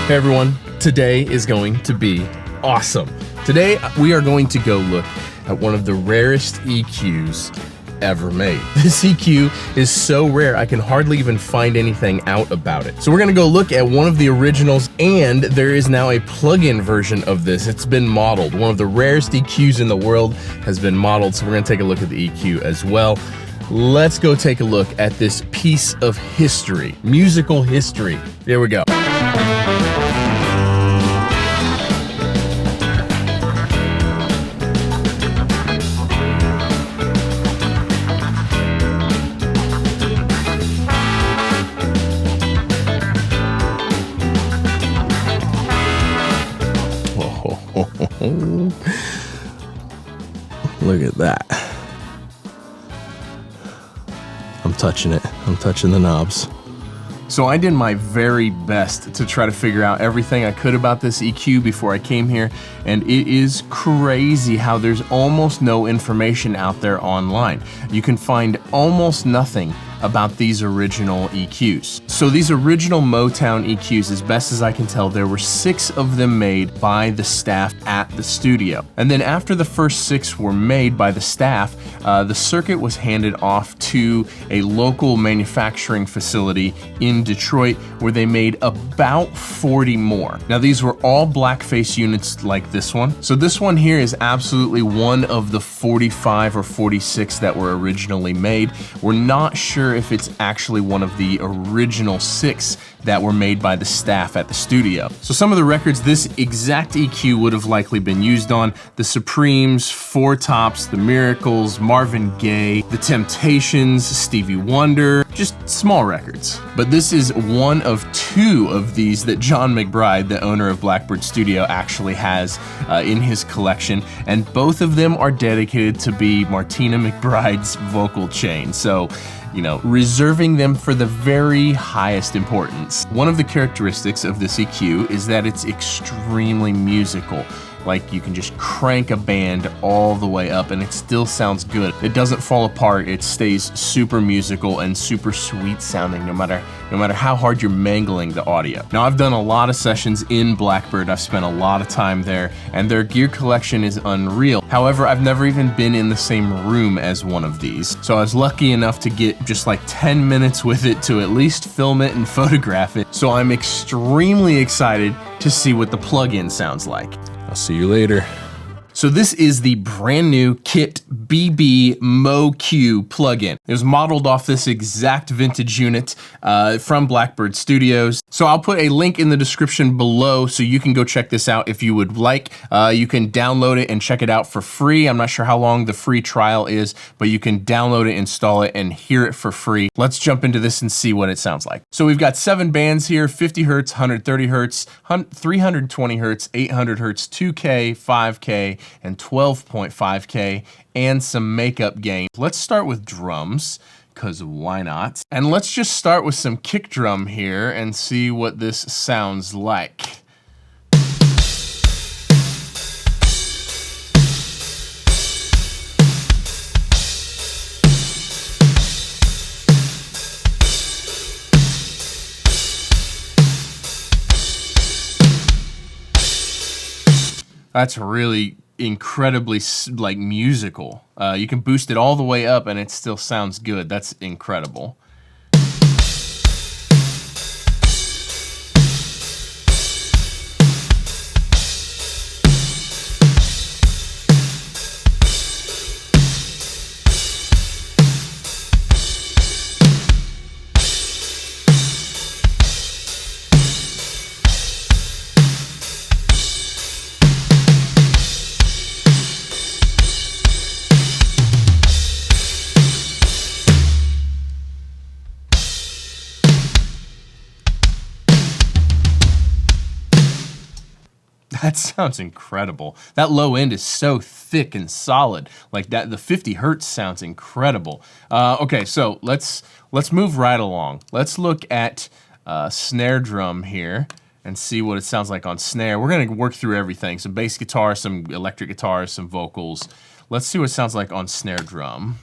Hey everyone, today is going to be awesome. Today we are going to go look at one of the rarest EQs ever made. This EQ is so rare I can hardly even find anything out about it. So we're gonna go look at one of the originals, and there is now a plug-in version of this. It's been modeled. One of the rarest EQs in the world has been modeled, so we're gonna take a look at the EQ as well. Let's go take a look at this piece of history, musical history. Here we go. Look at that. I'm touching it. I'm touching the knobs. So I did my very best to try to figure out everything I could about this EQ before I came here, and it is crazy how there's almost no information out there online. You can find almost nothing about these original EQs. So these original Motown EQs, as best as I can tell, there were 6 of them made by the staff at the studio. And then after the first 6 were made by the staff, the circuit was handed off to a local manufacturing facility in Detroit where they made about 40 more. Now these were all blackface units like this one. So this one here is absolutely one of the 45 or 46 that were originally made. We're not sure if it's actually one of the original 6 that were made by the staff at the studio. So some of the records this exact EQ would have likely been used on: the Supremes, Four Tops, the Miracles, Marvin Gaye, the Temptations, Stevie Wonder, just small records. But this is one of 2 of these that John McBride, the owner of Blackbird Studio, actually has in his collection, and both of them are dedicated to be Martina McBride's vocal chain. So, you know, reserving them for the very highest importance. One of the characteristics of this EQ is that it's extremely musical. Like, you can just crank a band all the way up and it still sounds good. It doesn't fall apart. It stays super musical and super sweet sounding no matter how hard you're mangling the audio. Now, I've done a lot of sessions in Blackbird. I've spent a lot of time there, and their gear collection is unreal. However, I've never even been in the same room as one of these. So I was lucky enough to get just like 10 minutes with it to at least film it and photograph it. So I'm extremely excited to see what the plug-in sounds like. I'll see you later. So this is the brand new Kit BB MoQ plugin. It was modeled off this exact vintage unit from Blackbird Studios. So I'll put a link in the description below so you can go check this out if you would like. You can download it and check it out for free. I'm not sure how long the free trial is, but you can download it, install it, and hear it for free. Let's jump into this and see what it sounds like. So we've got 7 bands here: 50 Hertz, 130 Hertz, 320 Hertz, 800 Hertz, 2K, 5K, and 12.5K, and some makeup gain. Let's start with drums, because why not? And let's just start with some kick drum here and see what this sounds like. That's really incredibly like musical. You can boost it all the way up and it still sounds good. That's incredible. That sounds incredible. That low end is so thick and solid. Like that, the 50 Hertz sounds incredible. Okay, so let's move right along. Let's look at snare drum here and see what it sounds like on snare. We're gonna work through everything. Some bass guitar, some electric guitars, some vocals. Let's see what it sounds like on snare drum.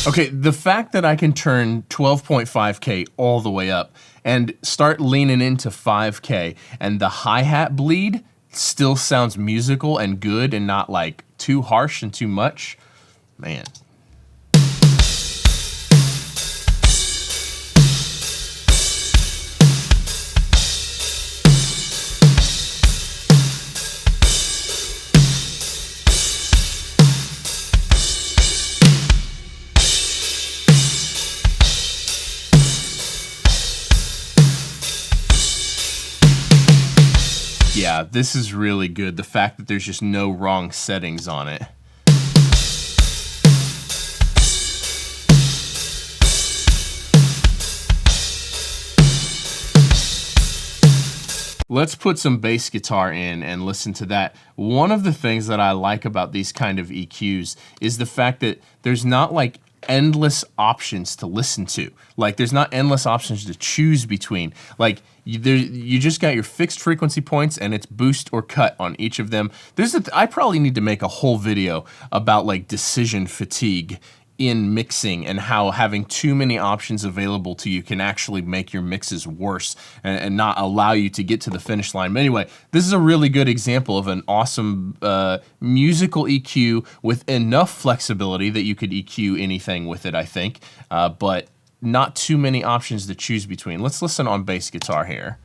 Okay, the fact that I can turn 12.5K all the way up and start leaning into 5K and the hi-hat bleed still sounds musical and good and not like too harsh and too much, man. Yeah, this is really good. The fact that there's just no wrong settings on it. Let's put some bass guitar in and listen to that. One of the things that I like about these kind of EQs is the fact that there's not like endless options to listen to. Like there's not endless options to choose between. Like you just got your fixed frequency points and it's boost or cut on each of them. I probably need to make a whole video about like decision fatigue in mixing and how having too many options available to you can actually make your mixes worse and not allow you to get to the finish line. But anyway, this is a really good example of an awesome musical EQ with enough flexibility that you could EQ anything with it, I think, but not too many options to choose between. Let's listen on bass guitar here.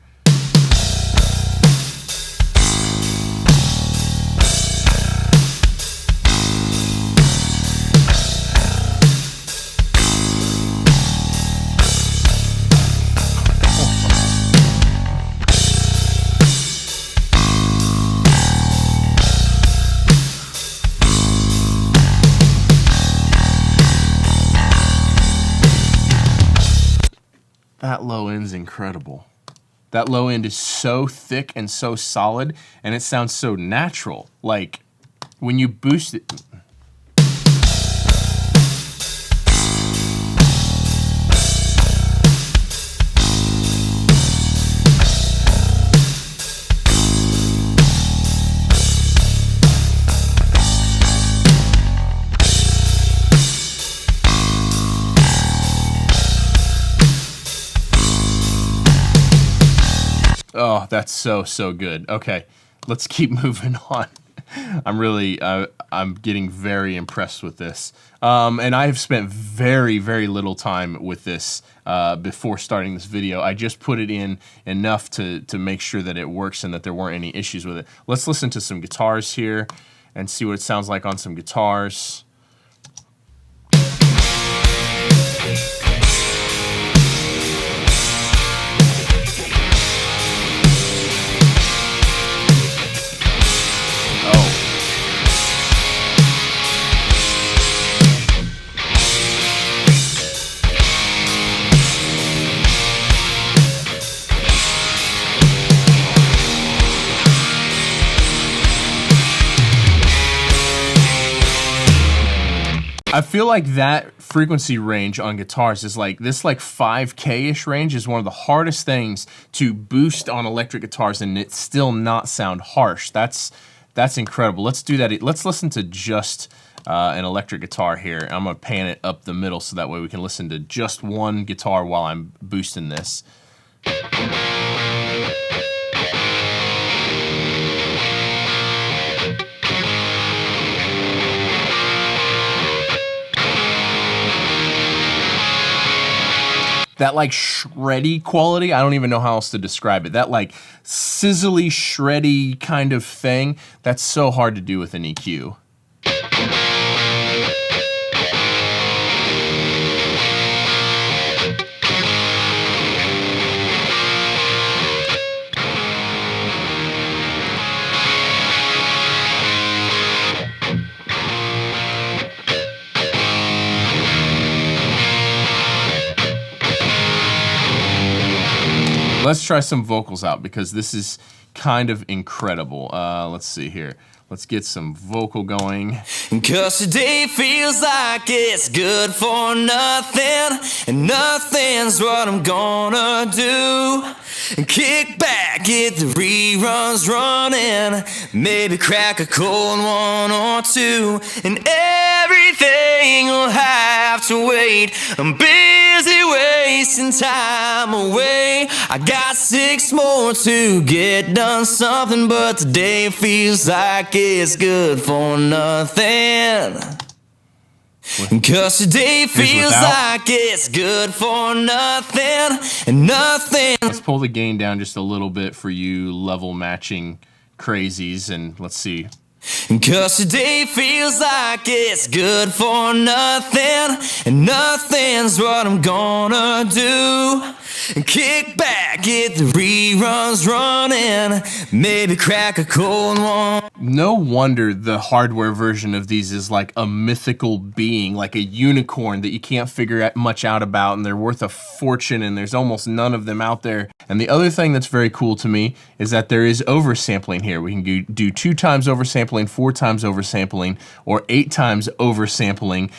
That low end's incredible. That low end is so thick and so solid, and it sounds so natural. Like, when you boost it... Oh, that's so good. Okay, let's keep moving on. I'm getting very impressed with this. And I have spent very little time with this before starting this video. I just put it in enough to make sure that it works and that there weren't any issues with it. Let's listen to some guitars here and see what it sounds like on some guitars. I feel like that frequency range on guitars is like, this like 5K-ish range is one of the hardest things to boost on electric guitars and it still not sound harsh. That's incredible. Let's do that. Let's listen to just an electric guitar here. I'm gonna pan it up the middle so that way we can listen to just one guitar while I'm boosting this. That like shreddy quality, I don't even know how else to describe it. That like sizzly, shreddy kind of thing, that's so hard to do with an EQ. Let's try some vocals out because this is kind of incredible. Let's see here. Let's get some vocal going. 'Cause today feels like it's good for nothing, and nothing's what I'm gonna do. Kick back, get the reruns running, maybe crack a cold one or two, and everything will have have to wait. I'm busy wasting time away. I got 6 more to get done something, but today feels like it's good for nothing. Cause today feels like it's good for nothing and nothing. Let's pull the gain down just a little bit for you level matching crazies, and let's see. Cause today feels like it's good for nothing, and nothing's what I'm gonna do. Kick back, get the reruns running, maybe crack a cold one. No wonder the hardware version of these is like a mythical being, like a unicorn that you can't figure much out about, and they're worth a fortune, and there's almost none of them out there. And the other thing that's very cool to me is that there is oversampling here. We can do 2 times oversampling, 4 times oversampling, or 8 times oversampling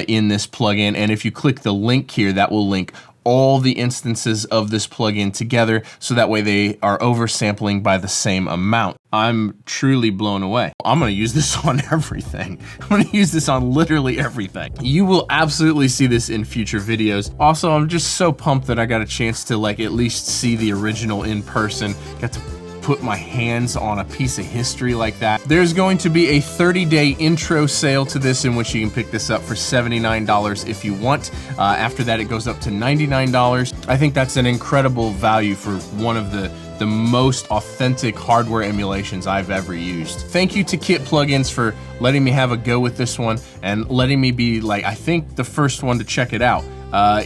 in this plugin. And if you click the link here, that will link all the instances of this plugin together, so that way they are oversampling by the same amount. I'm truly blown away. I'm gonna use this on everything. I'm gonna use this on literally everything. You will absolutely see this in future videos. Also, I'm just so pumped that I got a chance to like at least see the original in person. Got to put my hands on a piece of history like that. There's going to be a 30-day intro sale to this in which you can pick this up for $79 if you want. After that, it goes up to $99. I think that's an incredible value for one of the most authentic hardware emulations I've ever used. Thank you to Kit Plugins for letting me have a go with this one and letting me be like, I think the first one to check it out.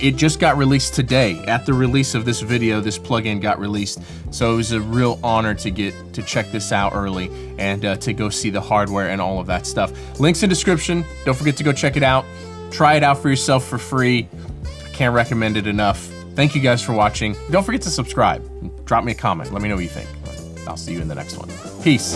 It just got released today. At the release of this video, this plugin got released. So it was a real honor to get to check this out early and to go see the hardware and all of that stuff. Links in description. Don't forget to go check it out. Try it out for yourself for free. I can't recommend it enough. Thank you guys for watching. Don't forget to subscribe. Drop me a comment. Let me know what you think. I'll see you in the next one. Peace.